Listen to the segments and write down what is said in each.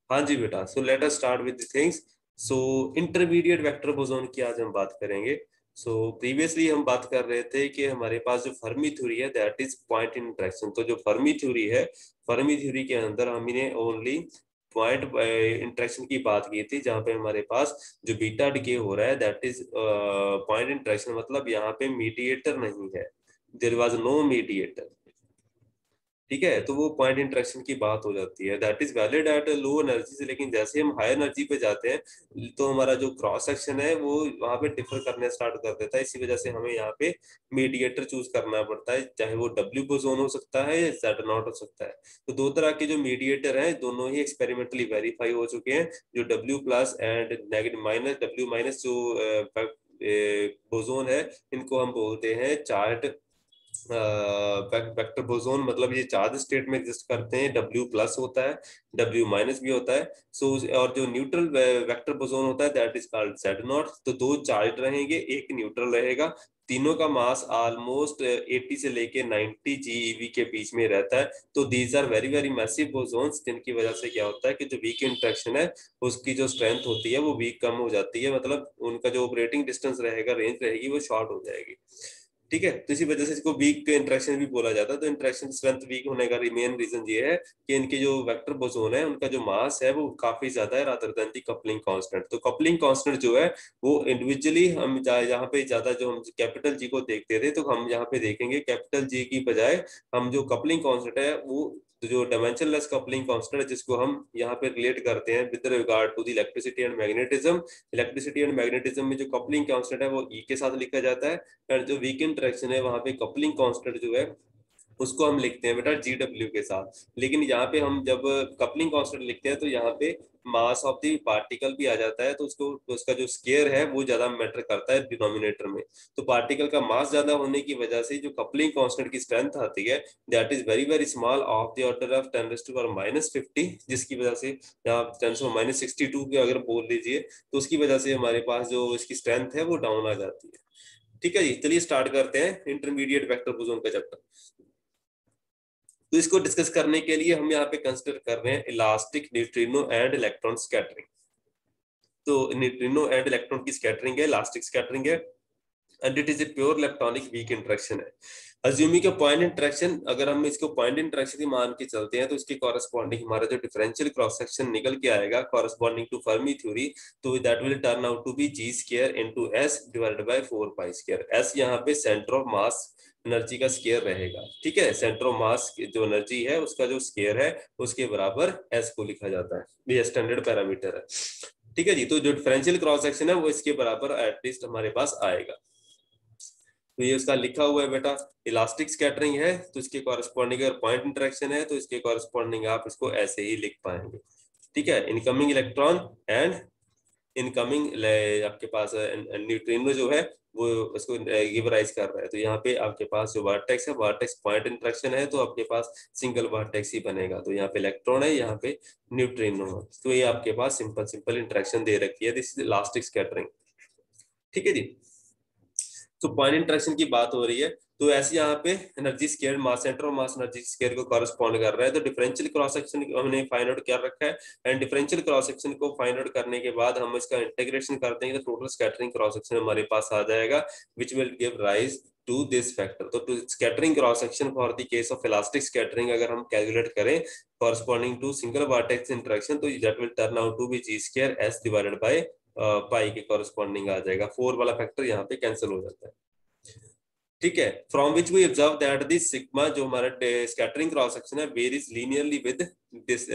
हाँ जी बेटा, so let us start with the things. So intermediate vector boson की आज हम बात करेंगे। सो प्रीवियसली हम बात कर रहे थे कि हमारे पास जो फर्मी थ्योरी है दैट इज पॉइंट इंटरेक्शन। तो जो फर्मी थ्योरी है, फर्मी थ्योरी के अंदर हमने ओनली पॉइंट इंटरेक्शन की बात की थी, जहां पे हमारे पास जो बीटा डिके हो रहा है दैट इज पॉइंट इंटरेक्शन, मतलब यहाँ पे मीडिएटर नहीं है, देयर वाज नो मीडिएटर। ठीक है, तो वो पॉइंट इंटरेक्शन की बात हो जाती है, that is valid at low energy से। लेकिन जैसे हम हाई एनर्जी पे जाते हैं तो हमारा जो क्रॉस सेक्शन है वो वहां पे डिफर करने स्टार्ट कर देता है। इसी वजह से हमें यहाँ पे मीडिएटर चूज करना पड़ता है, चाहे वो डब्ल्यू बोसोन हो सकता है या जेड नॉट हो सकता है। तो दो तरह के जो मीडिएटर हैं दोनों ही एक्सपेरिमेंटली वेरीफाई हो चुके हैं। जो W plus and negative minus, W minus जो बोसोन है, इनको हम बोलते हैं चार्ट वेक्टर बोसोन। मतलब ये चार्ज स्टेट में एग्जिस्ट करते हैं, डब्ल्यू प्लस होता है, डब्ल्यू माइनस भी होता है। सो और जो न्यूट्रल वेक्टर बोसोन होता है that is called Z not. तो दो चार्ज रहेंगे, एक न्यूट्रल रहेगा। तीनों का मास ऑलमोस्ट 80 से लेके 90 जीईवी के बीच में रहता है। तो these are very very massive bosons, जिनकी वजह से क्या होता है कि जो वीक इंटरेक्शन है उसकी जो स्ट्रेंथ होती है वो वीक कम हो जाती है, मतलब उनका जो ऑपरेटिंग डिस्टेंस रहेगा, रेंज रहेगी, वो शॉर्ट हो जाएगी। ठीक है, तो इसी वजह से इसको वीक इंटरेक्शन भी बोला जाता है। तो इंटरेक्शन स्ट्रेंथ वीक होने का मेन रीजन ये है कि इनके जो वेक्टर बोसोन है उनका जो मास है वो काफी ज्यादा है रादर देन दी कपलिंग कांस्टेंट। तो कपलिंग कांस्टेंट जो है वो इंडिविजुअली हम यहाँ पे ज्यादा जो हम कैपिटल जी को देखते थे, तो हम यहाँ पे देखेंगे कैपिटल जी की बजाय हम जो कपलिंग कांस्टेंट है वो जो डायमेंशनलेस कपलिंग कांस्टेंट है, जिसको हम यहाँ पे रिलेट करते हैं with regard to the electricity and magnetism. Electricity and magnetism में जो कपलिंग कांस्टेंट है वो ई के साथ लिखा जाता है, और जो वीक इंटरेक्शन है वहां पे कपलिंग कांस्टेंट जो है उसको हम लिखते हैं बेटा जी डब्ल्यू के साथ। लेकिन यहाँ पे हम जब कपलिंग कांस्टेंट लिखते हैं तो यहाँ पे मास ऑफ द पार्टिकल भी आ जाता है, तो उसको उसका जो स्केयर है वो ज्यादा मैटर करता है डिनोमिनेटर में। तो पार्टिकल का मास ज्यादा होने की वजह से जो कपलिंग कांस्टेंट की स्ट्रेंथ आती है that is very very small, of the order of 10⁻⁻50, जिसकी वजह से यहाँ 10⁻62 की अगर बोल लीजिए, तो उसकी वजह से हमारे पास जो इसकी स्ट्रेंथ है वो डाउन आ जाती है। ठीक है जी, चलिए स्टार्ट करते हैं इंटरमीडिएट वेक्टर बोसोन का चैप्टर। तो इसको डिस्कस करने के लिए हम यहाँ पे कंसिडर कर रहे हैं elastic neutrino and electron scattering. तो न्यूट्रिनो एंड इलेक्ट्रॉन की स्कैटरिंग है, इलास्टिक स्कैटरिंग है, and it is a pure electronic weak interaction है। अज्यूमिंग का पॉइंट इंटरेक्शन, अगर हम इसको पॉइंट इंटरेक्शन ही मान के चलते हैं तो इसके कॉरेस्पॉन्डिंग हमारा जो डिफरेंशियल क्रॉस सेक्शन निकल के आएगा कॉरेस्पॉन्डिंग टू फर्मी थ्योरी, तो that will turn out to be G square into S divided by 4 pi square. S यहाँ पे सेंटर ऑफ मास एनर्जी का स्केयर रहेगा। ठीक है, सेंटर ऑफ मास जो एनर्जी है उसका जो स्केयर है उसके बराबर एस को लिखा जाता है, ये स्टैंडर्ड पैरामीटर है। ठीक है जी, तो जो डिफरेंशियल क्रॉस सेक्शन है वो इसके बराबर एटलीस्ट हमारे पास आएगा। तो ये उसका लिखा हुआ है बेटा, इलास्टिक स्कैटरिंग है तो इसके कॉरेस्पॉन्डिंग, अगर पॉइंट इंटरेक्शन है तो इसके कॉरेस्पॉन्डिंग आप इसको ऐसे ही लिख पाएंगे। ठीक है, इनकमिंग इलेक्ट्रॉन एंड इनकमिंग आपके पास न्यूट्रिनो जो है वो उसको गिवराइज कर रहा है। तो यहाँ पे आपके पास जो वर्टेक्स है, वर्टेक्स पॉइंट इंटरेक्शन है, तो आपके पास सिंगल वर्टेक्स ही बनेगा। तो यहाँ पे इलेक्ट्रॉन है, यहाँ पे न्यूट्रिनो है, तो ये आपके पास सिंपल सिंपल इंटरेक्शन दे रखी है। This is elastic scattering. ठीक है जी, तो पॉइंट इंटरेक्शन की बात हो रही है, तो ऐसे यहाँ पे एनर्जी स्केयर मास सेंटर और मास एनर्जी स्केयर को कॉरेस्पॉन्ड कर रहा है। तो डिफरेंशियल क्रॉस सेक्शन हमने फाइंड आउट कर रखा है, एंड डिफरेंशियल क्रॉस सेक्शन को फाइंड आउट करने के बाद हम इसका इंटीग्रेशन करते हैं तो टोटल स्कैटरिंग क्रॉस सेक्शन हमारे पास आ जाएगा, which will give rise to this factor. तो to scattering cross section for the case of elastic scattering अगर हम कैलकुलेट करें corresponding to single vertex interaction, तो that will turn out to be G square S divided by pi के corresponding आ जाएगा। 4 वाला factor यहाँ पे कैंसिल हो जाता है। ठीक है, from which we observe that this sigma जो हमारा स्कैटरिंग क्रॉस सेक्शन है varies linearly with this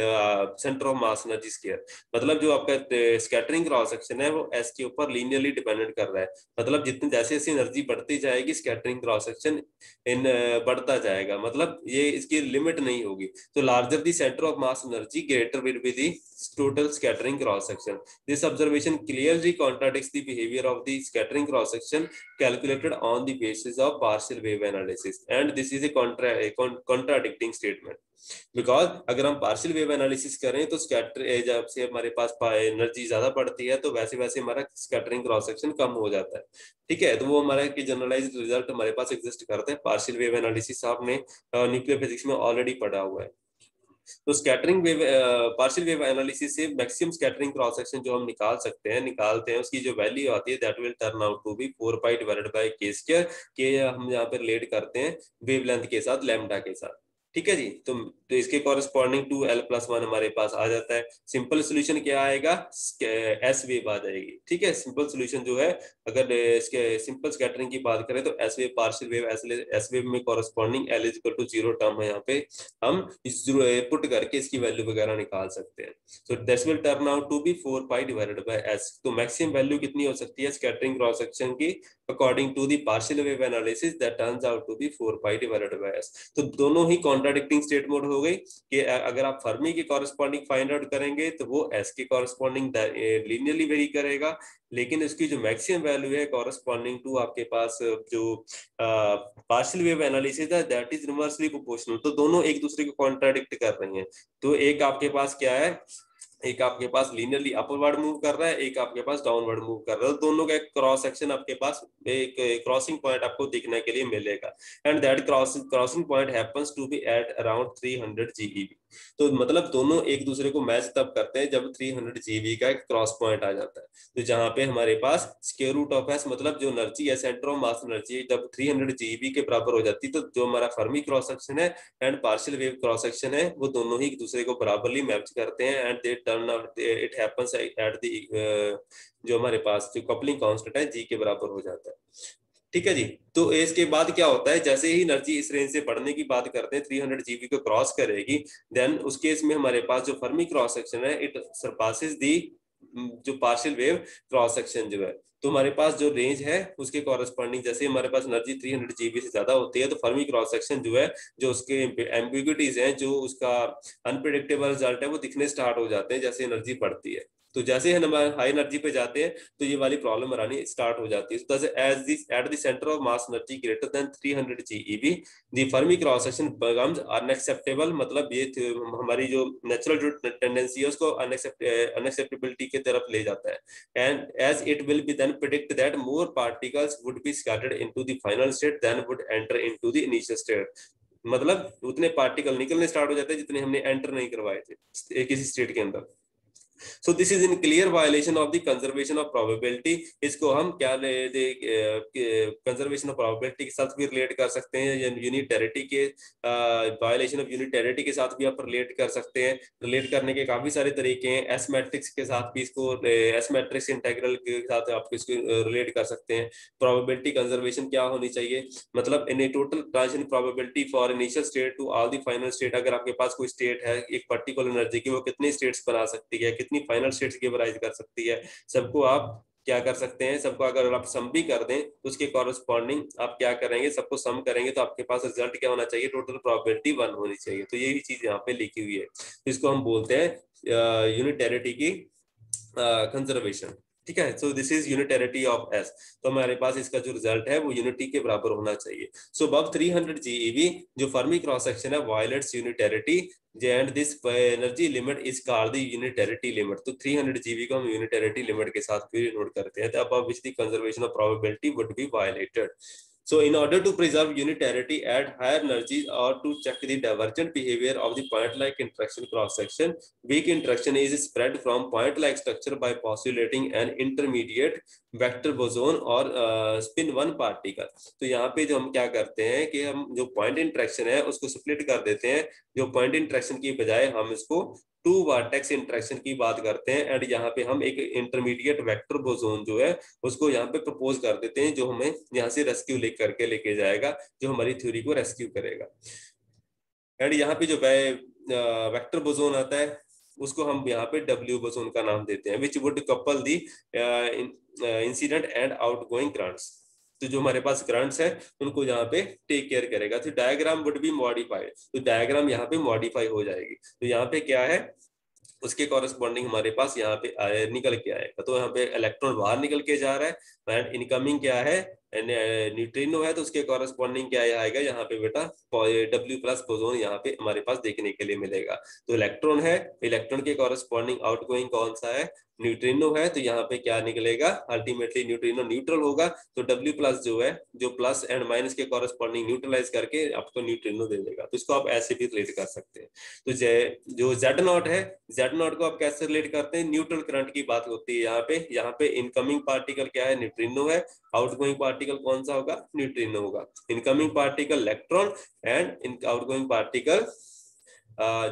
centre of mass energy square. मतलब जो आपका स्कैटरिंग क्रॉस सेक्शन है वो एस के ऊपर लीनियरली डिपेंडेंट कर रहा है। मतलब जितनी जैसे जैसे एनर्जी बढ़ती जाएगी स्कैटरिंग क्रॉस सेक्शन इन बढ़ता जाएगा, मतलब ये इसकी लिमिट नहीं होगी। तो larger the centre of mass energy greater will be the total scattering cross section. This observation clearly contradicts the behaviour of the scattering cross section calculated on the basis of partial wave analysis, and this is a contradicting statement because अगर हम partial wave analysis करें तो scatter जब से हमारे पास energy ज्यादा बढ़ती है तो वैसे वैसे हमारा स्कैटरिंग क्रॉस सेक्शन कम हो जाता है। ठीक है, तो वो हमारा जनरलाइज्ड रिजल्ट हमारे पास एग्जिस्ट करते हैं। पार्शियल वेव एनालिसिस आपने न्यूक्लियर फिजिक्स में ऑलरेडी पढ़ा हुआ है। तो scattering wave partial wave analysis से मैक्सिमम स्कैटरिंग क्रॉस सेक्शन जो हम निकालते हैं उसकी जो वैल्यू आती है that will turn out to be 4 pi divided by K square, के हम यहाँ पर रिलेट करते हैं वेवलेंथ के साथ, लैम्डा के साथ। ठीक है जी। तो इसके कॉरेस्पॉन्डिंग टू L+1 हमारे पास आ जाता है। सिंपल सोल्यूशन क्या आएगा, एस वेव आ जाएगी। ठीक है, सिंपल सोल्यूशन जो है, अगर इसके सिंपल स्कैटरिंग की बात करें तो S wave, partial wave, S wave में corresponding L equal to 0 term है, यहाँ पे हम इस पुट करके इसकी वैल्यू वगैरह निकाल सकते हैं। So this will turn out to be 4 pi divided by S. तो मैक्सिमम वैल्यू कितनी हो सकती है स्कैटरिंग क्रॉस सेक्शन की, according to the partial wave analysis, that turns out to be 4 pi divided by S. तो दोनों ही contradicting state mode हो गई कि अगर आप फर्मी के कॉरेस्पॉन्डिंग फाइंड आउट करेंगे तो वो एस के कॉरेस्पॉन्डिंग लीनियरली वेरी करेगा, लेकिन इसकी जो मैक्सिमम वैल्यू है कॉरेस्पॉन्डिंग टू आपके पास जो पार्शियल वेव एनालिसिस है दैट इज रिवर्सली प्रोपोर्शनल। तो दोनों एक दूसरे को कॉन्ट्राडिक्ट कर रही हैं। तो एक आपके पास क्या है, एक आपके पास लीनियरली अपवर्ड मूव कर रहा है, एक आपके पास डाउनवर्ड मूव कर रहा है। दोनों का एक क्रॉस सेक्शन आपके पास एक क्रॉसिंग पॉइंट आपको देखने के लिए मिलेगा, and that crossing point happens to be at around 300 GeV। तो मतलब दोनों एक दूसरे को मैच तब करते हैं जब 300 GeV का एक क्रॉस पॉइंट आ जाता है। तो जहां पे हमारे पास स्क्वायर रूट ऑफ एस, मतलब जो एनर्जी है, सेंटर ऑफ मास एनर्जी, जब 300 GeV के बराबर हो जाती है, तो जो हमारा फर्मी क्रॉस सेक्शन है and partial wave cross section है वो दोनों ही एक दूसरे को बराबरली मैच करते हैं, and they turn out, it happens at the जो हमारे पास जो कपलिंग कांस्टेंट है जी के बराबर हो जाता है। ठीक है जी। तो इसके बाद क्या होता है, जैसे ही एनर्जी इस रेंज से बढ़ने की बात करते हैं, 300 GeV को क्रॉस करेगी, देन उस केस में हमारे पास जो फर्मी क्रॉस सेक्शन है इट सरपासेस दी जो पार्शियल वेव क्रॉस सेक्शन जो है। तो हमारे पास जो रेंज है उसके कॉरेस्पॉन्डिंग जैसे हमारे पास एनर्जी 300 GeV से ज्यादा होती है, तो फर्मी क्रॉस सेक्शन जो है, जो उसके एम्बिग्युइटीज हैं, जो उसका अनप्रेडिक्टेबल रिजल्ट है, वो दिखने स्टार्ट हो जाते हैं जैसे एनर्जी बढ़ती है। तो जैसे हम हाई एनर्जी पे जाते हैं तो ये वाली प्रॉब्लम आनी स्टार्ट हो जाती है। At the centre of mass energy greater than 300 GeV the Fermi cross section becomes unacceptable, मतलब ये हमारी जो नेचुरल जो टेंडेंसी है उसको अनएक्सेप्टेबिलिटी की तरफ ले जाता है। And as it will be then predict that more particles would be scattered into the final state than would enter into the initial state. मतलब उतने पार्टिकल निकलने स्टार्ट हो जाते हैं जितने हमने एंटर नहीं करवाए थे किसी स्टेट के अंदर। सो this is in clear violation of the conservation of probability. इसको हम क्या कंजर्वेशन ऑफ प्रोबेबिलिटी के साथ भी रिलेट कर सकते हैं, या यूनिटैरिटी के वायलेशन ऑफ यूनिटैरिटी के साथ भी आप रिलेट कर सकते हैं। रिलेट करने के काफी सारे तरीके हैं, एस मैट्रिक्स के साथ भी इसको, एस मैट्रिक्स इंटीग्रल के साथ आप इसको रिलेट कर सकते हैं। प्रोबेबिलिटी कंजर्वेशन क्या होनी चाहिए, मतलब in a total transition probability for initial state to all the final state. अगर आपके पास कोई स्टेट है एक पर्टिकुलर एनर्जी की, वो कितनी स्टेट्स बना सकती है, कितनी फाइनल स्टेट्स गिवराइज कर सकती है, सबको आप क्या कर सकते हैं, सबको अगर आप सम भी कर दें तो उसके कॉरेस्पॉन्डिंग आप क्या करेंगे, सबको सम करेंगे तो आपके पास रिजल्ट क्या होना चाहिए, टोटल प्रोबेबिलिटी 1 होनी चाहिए। तो यही चीज यहाँ पे लिखी हुई है, तो इसको हम बोलते हैं यूनिटैरिटी की कंजर्वेशन। ठीक है, so this is unitarity of S. तो हमारे पास इसका जो रिजल्ट है वो यूनिटी के बराबर होना चाहिए। सो अब 300 GeV जो फर्मी क्रॉस सेक्शन है violates unitarity, and this energy limit is called the unitarity limit. तो 300 GeV को हम यूनिटैरिटी लिमिट के साथ भी नोट करते हैं, तो अब which the conservation of probability would be violated. So in order to preserve unitarity at higher energies or to check the divergent behavior of the point-like interaction cross-section, weak interaction is spread from point-like structure by postulating an intermediate vector boson or spin one particle। तो यहाँ पे जो हम क्या करते हैं कि हम जो point interaction है उसको split कर देते हैं, जो point interaction की बजाय हम इसको टू वर्टेक्स इंटरेक्शन की बात करते हैं, एंड यहाँ पे हम एक इंटरमीडिएट वेक्टर बोसोन जो है उसको यहाँ पे प्रपोज कर देते हैं, जो हमें यहाँ से रेस्क्यू लेके जाएगा, जो हमारी थ्योरी को रेस्क्यू करेगा। एंड यहाँ पे जो वेक्टर बोसोन आता है उसको हम यहाँ पे डब्ल्यू बोसोन का नाम देते हैं, which would couple the incident and outgoing currents. तो जो हमारे पास करंट्स है उनको यहाँ पे टेक केयर करेगा। तो डायग्राम वुड बी मॉडिफाइड, तो डायग्राम यहाँ पे मॉडिफाई हो जाएगी। तो यहाँ पे क्या है, उसके कॉरेस्पॉन्डिंग हमारे पास यहाँ पे निकल के आएगा। तो यहाँ पे इलेक्ट्रॉन बाहर निकल के जा रहा है, एंड इनकमिंग क्या है, न्यूट्रिनो है तो उसके कॉरेस्पॉन्डिंग क्या आएगा यहाँ पे बेटा, W प्लस बोसोन यहाँ पे हमारे पास देखने के लिए मिलेगा। तो इलेक्ट्रॉन है, इलेक्ट्रॉन के कॉरेस्पॉन्डिंग आउटगोइंग कौन सा है, न्यूट्रिनो है, तो यहाँ पे क्या निकलेगा, अल्टीमेटली न्यूट्रिनो न्यूट्रल होगा, तो W प्लस जो है, जो प्लस एंड माइनस के कॉरेस्पॉन्डिंग न्यूट्रलाइज करके आपको न्यूट्रिनो दे देगा। तो इसको आप ऐसे भी रिलेट कर सकते हैं। तो जो जेड नॉट है, जेड नॉट को आप कैसे रिलेट करते हैं, न्यूट्रल करंट की बात होती है यहाँ पे इनकमिंग पार्टिकल क्या है, न्यूट्रिनो है, आउटगोइंग पार्टिकल कौन सा होगा, न्यूट्रिनो होगा। Incoming particle electron and outgoing particle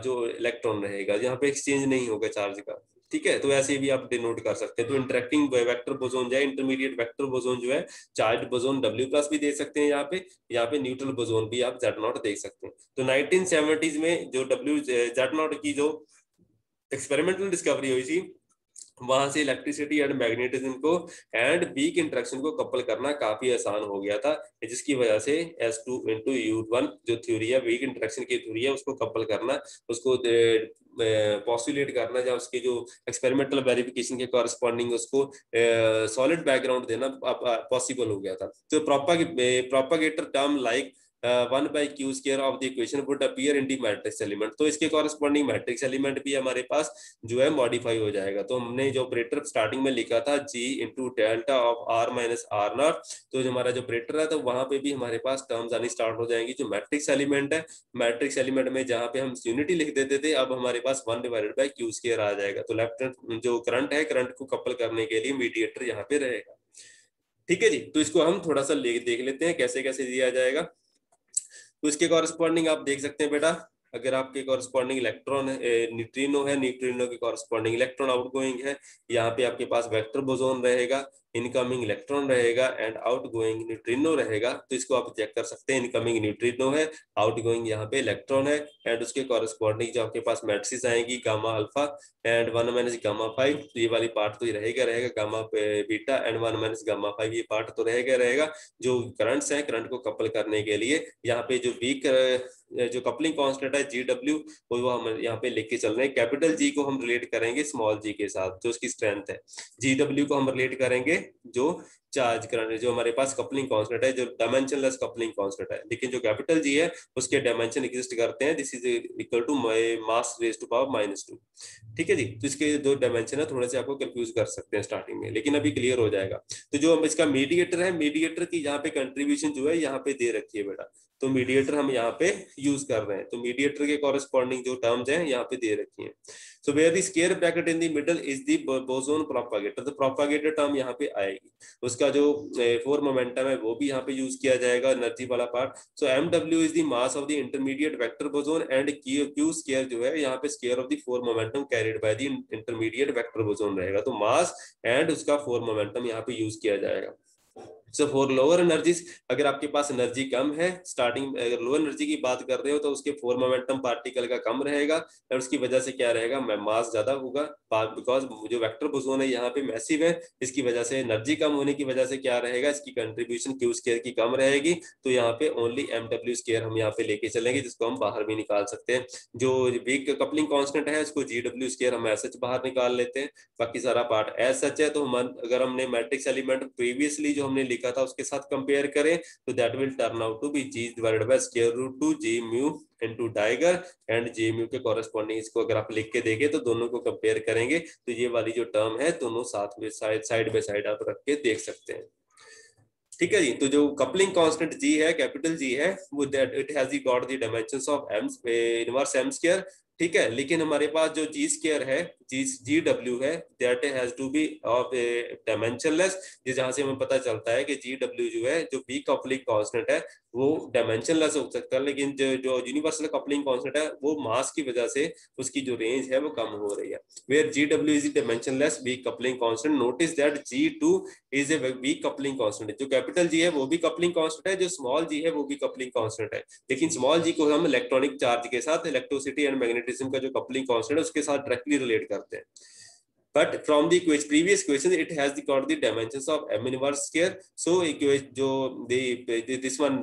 जो इलेक्ट्रॉन रहेगा, यहाँ पे एक्सचेंज नहीं होगा चार्ज का, ठीक है। तो ऐसे भी आप डिनोट कर सकते हैं। तो इंटरेक्टिंग वेक्टर बोसोन जो है, इंटरमीडिएट वेक्टर बोसोन जो है, चार्ज बोसोन W प्लस भी दे सकते हैं यहाँ पे न्यूट्रल बोसोन भी आप जेड नॉट देख सकते हैं। तो 1970s में जो जेड नॉट की जो एक्सपेरिमेंटल डिस्कवरी हुई थी, वहां से इलेक्ट्रिसिटी एंड मैग्नेटिज्म को एंड वीक इंटरेक्शन को कपल करना काफी आसान हो गया था, जिसकी वजह से S2 into U1 जो थ्योरी है, वीक इंटरेक्शन की थ्योरी है, उसको कपल करना, उसको पॉस्टुलेट करना, या उसके जो एक्सपेरिमेंटल वेरिफिकेशन के कॉरेस्पॉन्डिंग उसको सॉलिड बैकग्राउंड देना पॉसिबल हो गया था। तो propagator term like 1/q² of the equation would appear in the matrix element, तो इसके कॉरेस्पॉन्डिंग मैट्रिक्स एलिमेंट भी हमारे पास जो है मॉडिफाई हो जाएगा। तो हमने जो ऑपरेटर स्टार्टिंग में लिखा था G into delta of R minus R not, तो जो हमारा जो ऑपरेटर है, तो वहां पे भी हमारे पास टर्म्स आनी स्टार्ट हो जाएंगी। जो मैट्रिक्स एलिमेंट है, मैट्रिक्स एलिमेंट में जहां पे हम यूनिटी लिख देते थे, अब हमारे पास 1/q² आ जाएगा। तो लेफ्ट जो करंट है, करंट को कपल करने के लिए मीडिएटर यहाँ पे रहेगा, ठीक है जी। तो इसको हम थोड़ा सा देख लेते हैं कैसे कैसे दिया जाएगा। तो इसके कॉरेस्पॉन्डिंग आप देख सकते हैं बेटा, अगर आपके कॉरेस्पॉन्डिंग इलेक्ट्रॉन न्यूट्रिनो है, न्यूट्रिनो के कॉरेस्पॉन्डिंग इलेक्ट्रॉन आउटगोइंग है, यहाँ पे आपके पास वेक्टर बोसोन रहेगा, इनकमिंग इलेक्ट्रॉन रहेगा एंड आउटगोइंग न्यूट्रिनो रहेगा। तो इसको आप चेक कर सकते हैं, इनकमिंग न्यूट्रिनो है, आउटगोइंग यहाँ पे इलेक्ट्रॉन है, एंड उसके कॉरेस्पॉन्डिंग जो आपके पास मैट्रिक्स आएंगी, gamma alpha and 1 minus gamma 5, तो ये वाली पार्ट तो रहेगा gamma beta and 1 minus gamma 5, ये पार्ट तो रहेगा। जो करंट्स है, करंट को कपल करने के लिए यहाँ पे जो वीक जो कपलिंग कांस्टेंट है GW, वो हम यहाँ पे लेके चल रहे हैं। कैपिटल G को हम रिलेट करेंगे स्मॉल g के साथ, जो उसकी स्ट्रेंथ है। GW को हम रिलेट करेंगे जो चार्ज करंट, जो हमारे पास कपलिंग कांस्टेंट है, जो डायमेंशनलेस कपलिंग कांस्टेंट है। लेकिन जो कैपिटल G है, उसके डायमेंशन एग्जिस्ट करते हैं, this is equal to mass raise to power -2, ठीक है जी। तो इसके दो डायमेंशन है, थोड़े से आपको कंफ्यूज कर सकते हैं स्टार्टिंग में, लेकिन अभी क्लियर हो जाएगा। तो जो हम इसका मीडिएटर है, मीडिएटर की यहाँ पे कंट्रीब्यूशन जो है यहाँ पे दे रखी है बेटा, तो मीडिएटर हम यहाँ पे यूज कर रहे हैं। तो मीडिएटर के कॉरेस्पॉन्डिंग जो टर्म्स हैं यहाँ पे दे रखी हैं। So where the square bracket in the middle is the boson propagator, तो प्रोपागेटर टर्म यहाँ पे आएगी। उसका जो फोर मोमेंटम है वो भी यहाँ पे यूज किया जाएगा, एनर्जी वाला part. So MW is the mass of the intermediate vector boson and Q square जो है यहाँ पे square of the four momentum carried by the intermediate vector boson रहेगा। तो मास एंड उसका फोर मोमेंटम यहाँ पे यूज किया जाएगा। सो फॉर लोअर एनर्जीज, अगर आपके पास एनर्जी कम है, स्टार्टिंग अगर लोअर एनर्जी की बात कर रहे हो, तो उसके फोर मोमेंटम पार्टिकल का कम रहेगा, और उसकी वजह से क्या रहेगा, मास ज्यादा होगा, बिकॉज जो वेक्टर बोसोन है यहाँ पे मैसिव है, इसकी वजह से एनर्जी कम होने की वजह से क्या रहेगा, इसकी कंट्रीब्यूशन Q स्क्वायर की कम रहेगी। तो यहाँ पे ओनली MW स्क्वायर हम यहाँ पे लेके चलेंगे, जिसको हम बाहर भी निकाल सकते हैं। जो वीक कपलिंग कांस्टेंट है, उसको GW स्क्वायर हम ऐसे बाहर निकाल लेते हैं, बाकी सारा पार्ट एज सच है। तो हम अगर हमने मैट्रिक्स एलिमेंट प्रीवियसली जो हमने लिखा था उसके साथ कंपेयर करें, तो that will turn out to be G divided by square root 2 G mu into dagger and J mu के कॉरेस्पॉन्डिंग। इसको अगर आप लिख के देखें तो दोनों को कंपेयर करेंगे, तो ये वाली जो टर्म है दोनों साथ में साइड बाय साइड आप रख के देख सकते हैं, ठीक है जी। तो जो कपलिंग कांस्टेंट G है, कैपिटल G है, वो it has got the dimensions of m inverse m square, ठीक है। लेकिन हमारे पास जो G स्क्वायर है, GW है, that has to be of dimensionless. ये जहां से हमें पता चलता है कि GW जो है, जो वीक कपलिंग कांस्टेंट है, वो डायमेंशनलेस हो सकता है, लेकिन जो यूनिवर्सल कपलिंग कांस्टेंट है, वो मास की वजह से उसकी जो रेंज है वो कम हो रही है। Where GW is dimensionless weak coupling constant, notice that G2 is a weak coupling constant. जो कैपिटल G है वो भी कपलिंग कांस्टेंट है, जो स्मॉल g है वो भी कपलिंग कांस्टेंट है, लेकिन स्मॉल g को हम इलेक्ट्रॉनिक चार्ज के साथ, इलेक्ट्रिसिटी एंड मैग्नेटिज्म का जो कपलिंग कांस्टेंट है उसके साथ डायरेक्टली रिलेट करते हैं। But from the previous question, it has got the dimensions of m inverse square. So जो this one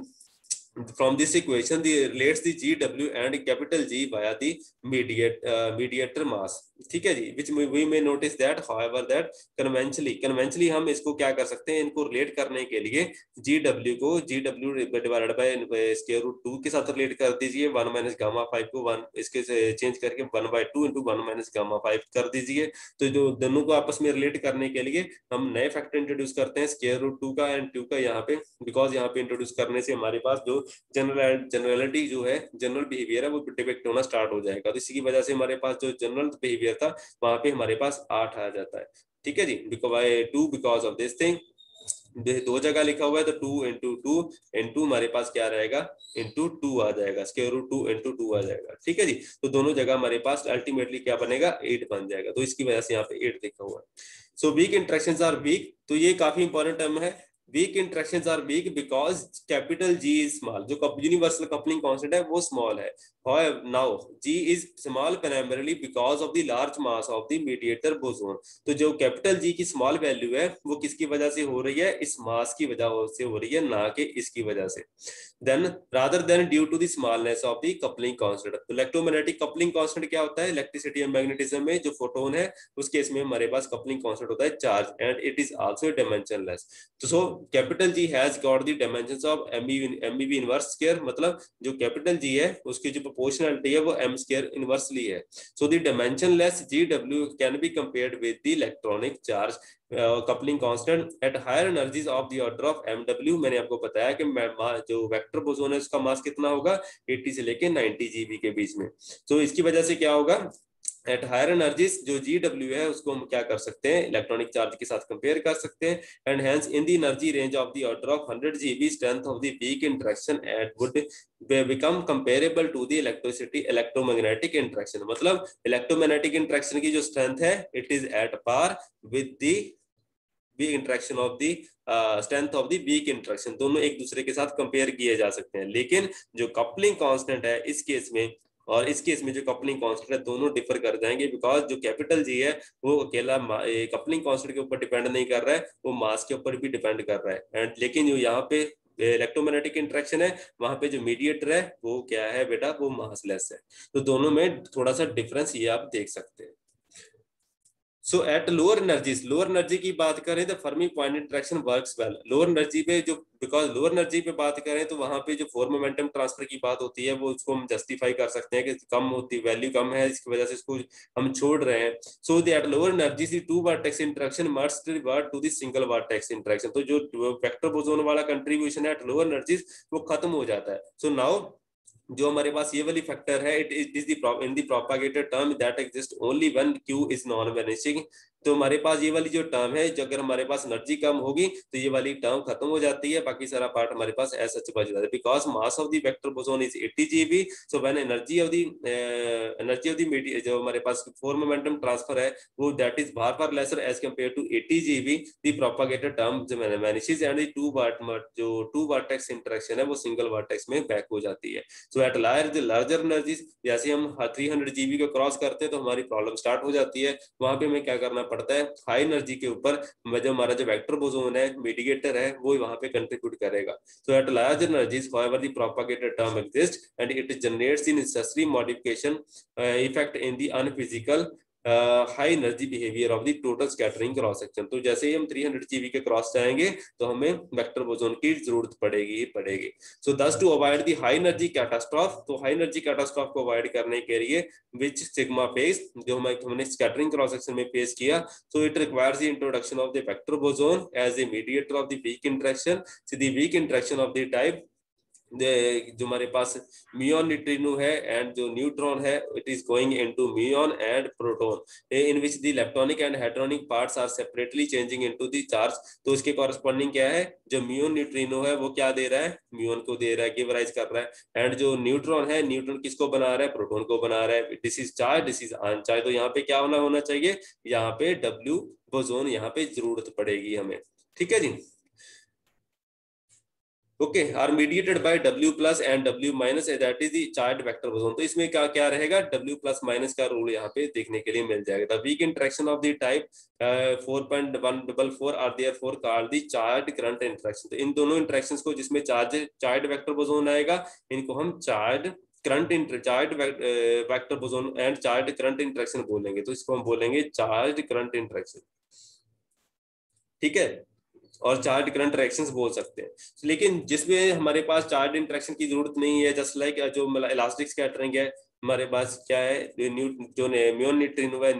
from this equation the relates the GW and capital G via the mediator mass, ठीक है जी, which we may notice that however that conventionally हम इसको क्या कर सकते हैं, इनको रिलेट करने के लिए GW को GW divided by square root 2 के साथ रिलेट कर दीजिए, 1 माइनस गामा 5 को 1 इसके से चेंज करके 1/2 इंटू 1 माइनस गामा 5 कर दीजिए। तो जो दोनों को आपस में रिलेट करने के लिए हम नए फैक्टर इंट्रोड्यूस करते हैं, स्क्वायर रूट 2 का एंड 2 का यहाँ पे, बिकॉज यहाँ पे इंट्रोड्यूस करने से हमारे पास जो जनरलिटी जो है, जनरल बिहेवियर है, वो डिपेक्ट होना स्टार्ट हो जाएगा। तो इसी की वजह से हमारे पास जो जनरल बिहेवियर था वहां पे हमारे पास 8 आ जाता है, ठीक है जी, बिकॉज ऑफ दिस थिंग, दो जगह लिखा हुआ है तो 2 इंटू 2 इंटू हमारे पास क्या रहेगा, इंटू 2 आ जाएगा, स्क्वायर रूट 2 इंटू 2 आ जाएगा, ठीक है जी। तो दोनों जगह हमारे पास अल्टीमेटली क्या बनेगा, 8 बन जाएगा। तो इसकी वजह से यहाँ पे 8 लिखा हुआ है। So weak interactions are weak, तो ये काफी इंपॉर्टेंट टर्म है। Weak interactions are weak because capital G is small, जो यूनिवर्सल कपलिंग कांस्टेंट है वो स्मॉल है। Now G is small primarily because of the large mass of the mediator boson. तो जो कैपिटल जी की small value है वो किसकी वजह से हो रही है, इस मास की वजह से हो रही है, ना कि इसकी वजह से। Then rather than due to the smallness of the coupling constant. तो इलेक्ट्रोमैग्नेटिक कपलिंग कांस्टेंट क्या होता है, इलेक्ट्रिसिटी एंड मैग्नेटिज्म में जो फोटोन है उस केस में हमारे पास कपलिंग कांस्टेंट होता है charge, and it is also dimensionless. तो so capital G has got the dimensions of MB inverse square, मतलब जो कैपिटल जी है उसकी जो प्रोपोर्शनलिटी है वो एम स्क्वायर इनवर्सली है। So the dimensionless GW can be compared with the electronic charge coupling constant at higher energies of the order of MW। मैंने आपको बताया कि जो वेक्टर बोसोन है उसका मास कितना होगा, 80 से लेके 90 GeV के बीच में। तो इसकी वजह से क्या होगा, एट हायर एनर्जीज जो GW है उसको हम क्या कर सकते हैं, इलेक्ट्रॉनिक चार्ज के साथ कंपेयर कर सकते हैं, and hence in the energy range of the order of 100 GeV strength of the weak interaction at would become comparable to the electricity electromagnetic interaction. मतलब इलेक्ट्रोमैग्नेटिक इंटरेक्शन की जो स्ट्रेंथ है it is at par with the weak interaction of the strength of the weak interaction, दोनों एक दूसरे के साथ compare किए जा सकते हैं। लेकिन जो कपलिंग कांस्टेंट है इस केस में और इस केस में जो कपलिंग कांस्टेंट है दोनों डिफर कर जाएंगे, बिकॉज जो कैपिटल जी है वो अकेला कपलिंग कांस्टेंट के ऊपर डिपेंड नहीं कर रहा है, वो मास के ऊपर भी डिपेंड कर रहा है। एंड लेकिन जो यहाँ पे इलेक्ट्रोमैग्नेटिक इंटरेक्शन है वहां पे जो मीडिएटर है वो क्या है बेटा, वो मासलेस है। तो दोनों में थोड़ा सा डिफरेंस ये आप देख सकते हैं। सो एट लोअर एनर्जी की बात करें तो Fermi point interaction works well. Lower energy पे जो, बिकॉज लोअर एनर्जी पे बात करें तो वहां पे जो फोर मोमेंटम ट्रांसफर की बात होती है वो उसको हम जस्टिफाई कर सकते हैं कि कम होती, वैल्यू कम है इसकी वजह से इसको हम छोड़ रहे हैं। So that lower energy see two vertex interaction must revert to the single vertex interaction. तो जो वेक्टर बोसोन वाला कंट्रीब्यूशन है एट लोअर एनर्जीज वो खत्म हो जाता है। सो नाउ जो हमारे पास ये वाली फैक्टर है it is in the propagated term that exist only when Q is non vanishing. तो हमारे पास ये वाली जो टर्म है, जो अगर हमारे पास एनर्जी कम होगी तो ये वाली टर्म खत्म हो जाती है, बाकी सारा पार्ट हमारे पास ऐसा बच जाता है। Because mass of the vector boson is 80 GeV, so when energy of the media जो हमारे पास फोर मोमेंटम ट्रांसफर है वो that is far lesser as compare to 80 GeV, the propagated term जो वैनिशेस एंड जो टू वर्टेक्स इंटरेक्शन है वो single vertex में बैक हो जाती है। सो एट लार्जर एनर्जीज जैसे हम 300 GeV को क्रॉस करते हैं तो हमारी प्रॉब्लम स्टार्ट हो जाती है। वहां पे हमें क्या करना पड़ता है, हाई एनर्जी के ऊपर जो हमारा जो वेक्टर बोसोन है मीडिएटर है वो वहां पे कंट्रीब्यूट करेगा। So at large energies however the propagated term exists and it generates the necessary modification effect in the unphysical high energy behaviour of the total scattering cross section. तो जैसे ही हम 300 GeV के cross जाएंगे तो हमें vector boson की जरूरत पड़ेगी ही पड़ेगी। So this to avoid the high energy catastrophe, तो हाई एनर्जी कैटास्ट्रॉफ को अवॉइड करने के लिए विच सिग्मा फेस जो हमने स्कैटरिंग क्रॉस सेक्शन में फेस किया, so it requires the introduction of the vector boson as a mediator of the weak interaction. So the weak interaction of the type जो हमारे पास म्यून न्यूट्रिनो है and जो neutron है it is going into muon and proton in which the electronic and hydronic parts are separately changing into the charge. तो इसके corresponding क्या है, जो म्यून न्यूट्रिनो है वो क्या दे रहा है, म्यून को दे रहा है, गिव राइज कर रहा है, एंड जो न्यूट्रॉन है न्यूट्रॉन किसको बना रहा है, प्रोटॉन को बना रहा है। This is charge, this is अनचार्ज। तो यहाँ पे क्या होना चाहिए, यहाँ पे W बोसोन यहाँ पे जरूरत पड़ेगी हमें, ठीक है जी। Okay, are mediated by W plus and W minus, that is the charge vector boson. तो इसमें क्या क्या रहेगा, डब्ल्यू प्लस माइनस का रूल यहाँ पे देखने के लिए मिल जाएगा। The weak interaction of the type 4.144 are therefore called the charge current interaction. तो इन दोनों इंटरेक्शंस को जिसमें चार्ज वेक्टर बोसोन आएगा, इनको हम charge current charge vector boson and charge current interaction बोलेंगे। तो इसको हम बोलेंगे चार्ज करंट इंटरेक्शन, ठीक है, और चार्ज करंट रिएक्शंस बोल सकते हैं। लेकिन जिसमें हमारे पास चार्ज इंटरेक्शन की जरूरत नहीं है, जस्ट लाइक जो मतलब इलास्टिक स्कैटरिंग है, हमारे पास क्या है, जो म्योन न्यूट्रिनो है,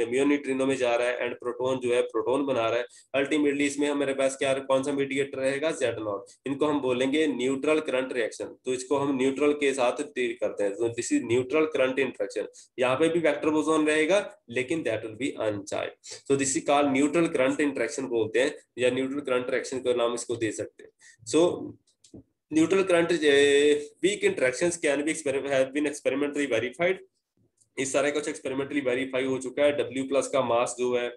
म्योन न्यूट्रिनो में जा रहा है एंड प्रोटॉन जो है प्रोटॉन बना रहा है। अल्टीमेटली इसमें हमारे पास क्या, कौन सा मीडिएटर रहेगा, जेड नॉट। इनको हम बोलेंगे न्यूट्रल करंट रिएक्शन। तो इसको हम न्यूट्रल के साथ डील करते हैं। तो this is neutral current interaction. यहाँ पे भी वेक्टर बोसोन रहेगा, लेकिन दैट विल बी अनचार्ज। तो this is called neutral current interaction बोलते हैं, या न्यूट्रल करंट रिएक्शन का नाम इसको दे सकते हैं। So neutral current weak interactions can be have been experimentally verified. इस सारे कुछ एक्सपेरिमेंटली वेरीफाई हो चुका है। डब्ल्यू प्लस का मास जो है,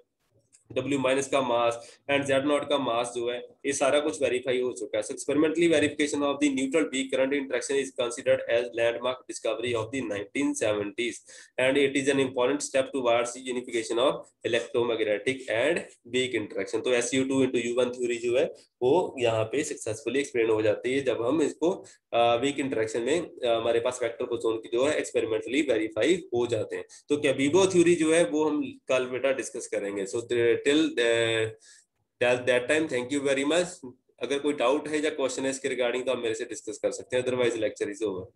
डब्ल्यू माइनस का मास एंड जेड नॉट का मास जो है, ये सारा कुछ वेरीफाई हो चुका है। Experimentally verification of the neutral weak current interaction is considered as landmark discovery of the 1970s and it is an important step towards the unification of electromagnetic and weak interaction. तो SU2 into U1 theory जो है वो यहाँ पे successfully explain हो जाती है जब हम इसको वीक इंटरेक्शन में हमारे पास वेक्टर बोसोन की जो है एक्सपेरिमेंटली वेरीफाई हो जाते हैं। तो क्या वीबो थ्योरी जो है वो हम कल बेटा डिस्कस करेंगे। So till that time thank you very much. अगर कोई डाउट है या क्वेश्चन है इसके रिगार्डिंग तो आप मेरे से डिस्कस कर सकते हैं, अदरवाइज लेक्चर इज ओवर।